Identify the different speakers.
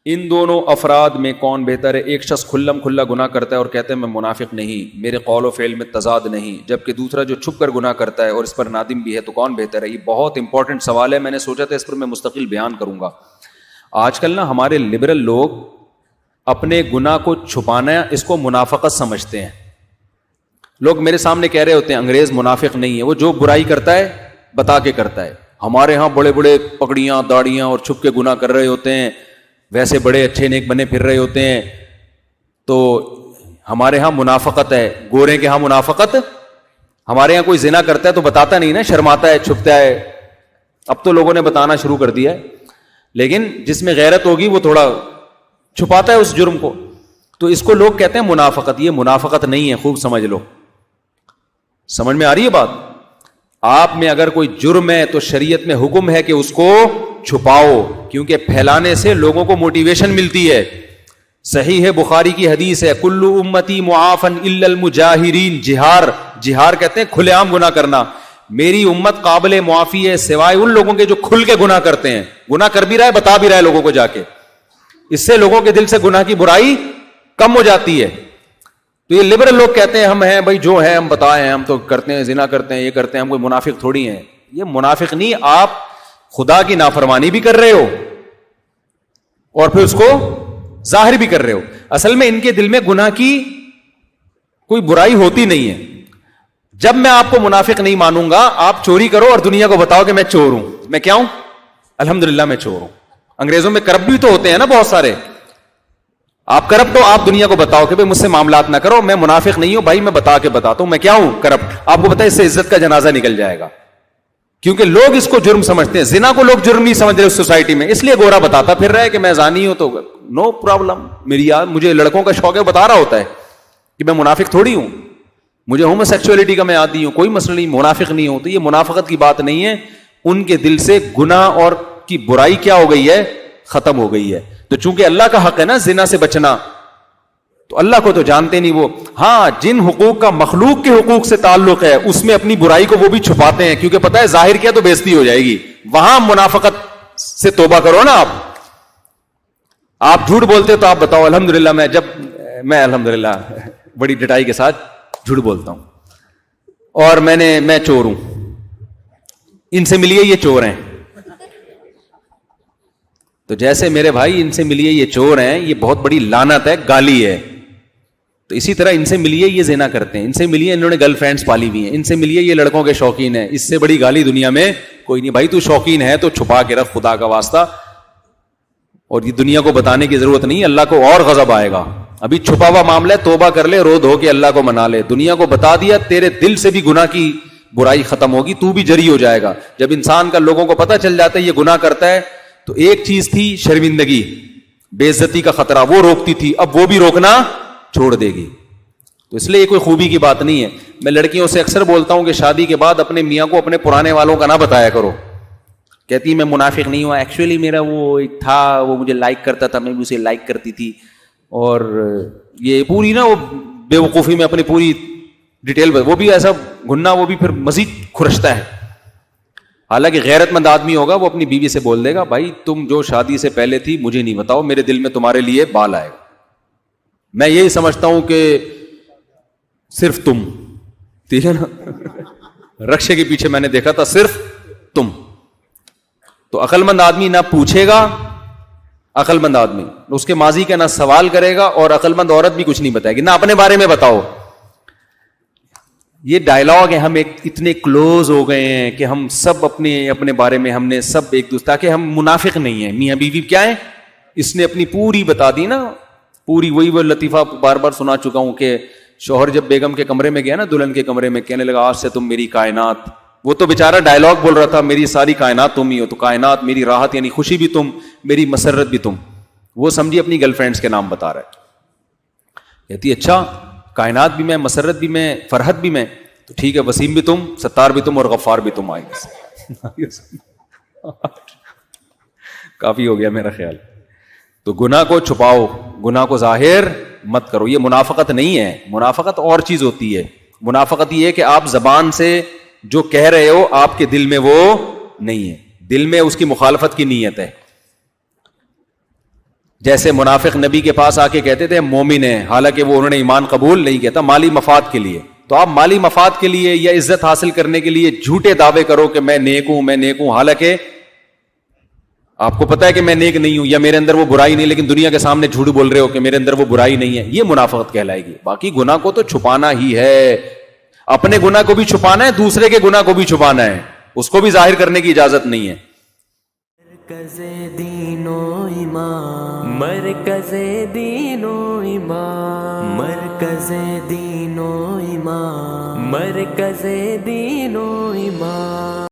Speaker 1: ان دونوں افراد میں کون بہتر ہے؟ ایک شخص کھلم کھلا گناہ کرتا ہے اور کہتا ہے میں منافق نہیں، میرے قول و فعل میں تضاد نہیں، جبکہ دوسرا جو چھپ کر گناہ کرتا ہے اور اس پر نادم بھی ہے، تو کون بہتر ہے؟ یہ بہت امپورٹنٹ سوال ہے، میں نے سوچا تھا اس پر میں مستقل بیان کروں گا۔ آج کل نا ہمارے لبرل لوگ اپنے گناہ کو چھپانا اس کو منافقت سمجھتے ہیں۔ لوگ میرے سامنے کہہ رہے ہوتے ہیں انگریز منافق نہیں ہے، وہ جو برائی کرتا ہے بتا کے کرتا ہے۔ ہمارے ہاں بڑے بڑے پگڑیاں داڑیاں اور چھپ کے گناہ کر رہے ہوتے ہیں، ویسے بڑے اچھے نیک بنے پھر رہے ہوتے ہیں، تو ہمارے ہاں منافقت ہے۔ گورے کے ہاں منافقت، ہمارے ہاں کوئی زنا کرتا ہے تو بتاتا نہیں نا، شرماتا ہے، چھپتا ہے۔ اب تو لوگوں نے بتانا شروع کر دیا ہے، لیکن جس میں غیرت ہوگی وہ تھوڑا چھپاتا ہے اس جرم کو، تو اس کو لوگ کہتے ہیں منافقت۔ یہ منافقت نہیں ہے، خوب سمجھ لو۔ سمجھ میں آ رہی ہے بات؟ آپ میں اگر کوئی جرم ہے تو شریعت میں حکم ہے کہ اس کو چھپاؤ، کیونکہ پھیلانے سے لوگوں کو موٹیویشن ملتی ہے۔ صحیح ہے، بخاری کی حدیث ہے کل امتی معافن الا المجاہرین۔ جہار کہتے ہیں کھلے عام گناہ کرنا۔ میری امت قابل معافی ہے سوائے ان لوگوں کے جو کھل کے گناہ کرتے ہیں، گناہ کر بھی رہا ہے بتا بھی رہا ہے لوگوں کو جا کے، اس سے لوگوں کے دل سے گناہ کی برائی کم ہو جاتی ہے۔ تو یہ لبرل لوگ کہتے ہیں ہم ہیں بھائی، جو ہے ہم بتائیں، ہم تو کرتے ہیں، زنا کرتے ہیں، یہ کرتے ہیں، ہم کوئی منافق تھوڑی ہیں۔ یہ منافق نہیں، آپ خدا کی نافرمانی بھی کر رہے ہو اور پھر اس کو ظاہر بھی کر رہے ہو۔ اصل میں ان کے دل میں گناہ کی کوئی برائی ہوتی نہیں ہے۔ جب میں آپ کو منافق نہیں مانوں گا، آپ چوری کرو اور دنیا کو بتاؤ کہ میں چور ہوں، میں کیا ہوں؟ الحمدللہ میں چور ہوں۔ انگریزوں میں کرپٹ بھی تو ہوتے ہیں نا بہت سارے، آپ کرپٹ ہو، آپ دنیا کو بتاؤ کہ بھائی مجھ سے معاملات نہ کرو، میں منافق نہیں ہوں بھائی، میں بتا کے بتاتا ہوں میں کیا ہوں، کرپٹ۔ آپ کو پتا ہے اس سے عزت کا جنازہ نکل جائے گا، کیونکہ لوگ اس کو جرم سمجھتے ہیں۔ زنا کو لوگ جرم نہیں سمجھ رہے اس سوسائٹی میں، اس لیے گورا بتاتا پھر رہا ہے کہ میں زانی ہوں، تو نو پرابلم۔ مجھے لڑکوں کا شوق ہے، بتا رہا ہوتا ہے کہ میں منافق تھوڑی ہوں، مجھے ہومو سیکسولیٹی کا میں عادی ہوں، کوئی مسئلہ نہیں، منافق نہیں ہوں۔ تو یہ منافقت کی بات نہیں ہے، ان کے دل سے گناہ اور کی برائی کیا ہو گئی ہے؟ ختم ہو گئی ہے۔ تو چونکہ اللہ کا حق ہے نا زنا سے بچنا، تو اللہ کو تو جانتے نہیں وہ۔ ہاں، جن حقوق کا مخلوق کے حقوق سے تعلق ہے اس میں اپنی برائی کو وہ بھی چھپاتے ہیں، کیونکہ پتہ ہے ظاہر کیا تو بےزتی ہو جائے گی۔ وہاں منافقت سے توبہ کرو نا۔ آپ جھوٹ بولتے تو آپ بتاؤ الحمدللہ میں الحمدللہ بڑی ڈٹائی کے ساتھ جھوٹ بولتا ہوں، اور میں چور ہوں، ان سے ملیے یہ چور ہیں۔ تو جیسے میرے بھائی ان سے ملیے یہ چور ہیں، یہ بہت بڑی لعنت ہے، گالی ہے، تو اسی طرح ان سے ملیے یہ زنا کرتے ہیں، ان سے ملیے انہوں نے گرل فرینڈز پالی ہوئی ہیں، ان سے ملیے یہ لڑکوں کے شوقین ہیں۔ اس سے بڑی گالی دنیا میں کوئی نہیں۔ بھائی تو شوقین ہے تو چھپا کے رکھ خدا کا واسطہ، اور یہ دنیا کو بتانے کی ضرورت نہیں، اللہ کو اور غضب آئے گا۔ ابھی چھپا ہوا معاملہ ہے، توبہ کر لے، رو دھو کے اللہ کو منا لے۔ دنیا کو بتا دیا، تیرے دل سے بھی گناہ کی برائی ختم ہوگی، تو بھی جری ہو جائے گا۔ جب انسان کا لوگوں کو پتہ چل جاتا ہے یہ گناہ کرتا ہے، تو ایک چیز تھی شرمندگی، بے عزتی کا خطرہ، وہ روکتی تھی، اب وہ بھی روکنا چھوڑ دے گی۔ تو اس لیے یہ کوئی خوبی کی بات نہیں ہے۔ میں لڑکیوں سے اکثر بولتا ہوں کہ شادی کے بعد اپنے میاں کو اپنے پرانے والوں کا نہ بتایا کرو۔ کہتی میں منافق نہیں ہوا، ایکچولی میرا وہ ایک تھا، وہ مجھے لائک کرتا تھا، میں بھی اسے لائک کرتی تھی، اور یہ پوری نا وہ بے وقوفی میں اپنی پوری ڈیٹیل، وہ بھی ایسا گھننا، وہ بھی پھر مزید کھرچتا ہے۔ حالانکہ غیرت مند آدمی ہوگا وہ اپنی بیوی سے بول دے گا بھائی تم جو شادی سے پہلے تھی مجھے نہیں بتاؤ، میرے دل میں تمہارے لیے بال آئے گا، میں یہی سمجھتا ہوں کہ صرف تم، ٹھیک ہے نا، رکشے کے پیچھے میں نے دیکھا تھا صرف تم۔ تو عقل مند آدمی نہ پوچھے گا، عقل مند آدمی اس کے ماضی کا نہ سوال کرے گا، اور عقل مند عورت بھی کچھ نہیں بتائے گی، نہ اپنے بارے میں بتاؤ۔ یہ ڈائلاگ ہے، ہم اتنے کلوز ہو گئے ہیں کہ ہم سب اپنے بارے میں ہم نے سب ایک دوسرے، تاکہ ہم منافق نہیں ہیں، میاں بیوی کیا ہیں، اس نے اپنی پوری بتا دی نا، پوری وہی وہ لطیفہ بار بار سنا چکا ہوں کہ شوہر جب بیگم کے کمرے میں گیا نا، دلہن کے کمرے میں، کہنے لگا آج سے تم میری کائنات، وہ تو بیچارہ ڈائلاگ بول رہا تھا میری ساری کائنات تم ہی ہو، تو کائنات میری راحت یعنی خوشی بھی تم، میری مسرت بھی تم، وہ سمجھی اپنی گرل فرینڈس کے نام بتا رہا ہے۔ کہتی اچھا کائنات بھی میں، مسرت بھی میں، فرحت بھی میں، تو ٹھیک ہے، وسیم بھی تم، ستار بھی تم، اور غفار بھی تم آئے گے۔ کافی ہو گیا میرا خیال۔ تو گناہ کو چھپاؤ، گناہ کو ظاہر مت کرو، یہ منافقت نہیں ہے۔ منافقت اور چیز ہوتی ہے، منافقت یہ ہے کہ آپ زبان سے جو کہہ رہے ہو آپ کے دل میں وہ نہیں ہے، دل میں اس کی مخالفت کی نیت ہے۔ جیسے منافق نبی کے پاس آ کے کہتے تھے مومن ہیں، حالانکہ وہ انہوں نے ایمان قبول نہیں کیا تھا، مالی مفاد کے لیے. تو آپ مالی مفاد کے لیے یا عزت حاصل کرنے کے لیے جھوٹے دعوے کرو کہ میں نیک ہوں میں نیک ہوں، حالانکہ آپ کو پتا ہے کہ میں نیک نہیں ہوں یا میرے اندر وہ برائی نہیں، لیکن دنیا کے سامنے جھوٹ بول رہے ہو کہ میرے اندر وہ برائی نہیں ہے. یہ منافقت کہلائے گی. باقی گناہ کو تو چھپانا ہی ہے، اپنے گناہ کو بھی چھپانا ہے، دوسرے کے گناہ کو بھی چھپانا ہے، اس کو بھی ظاہر کرنے کی اجازت نہیں ہے.
Speaker 2: مرکز دین و ایمان، مرکز دین و ایمان، مرکز دین و ایمان، مرکز دین و ایمان.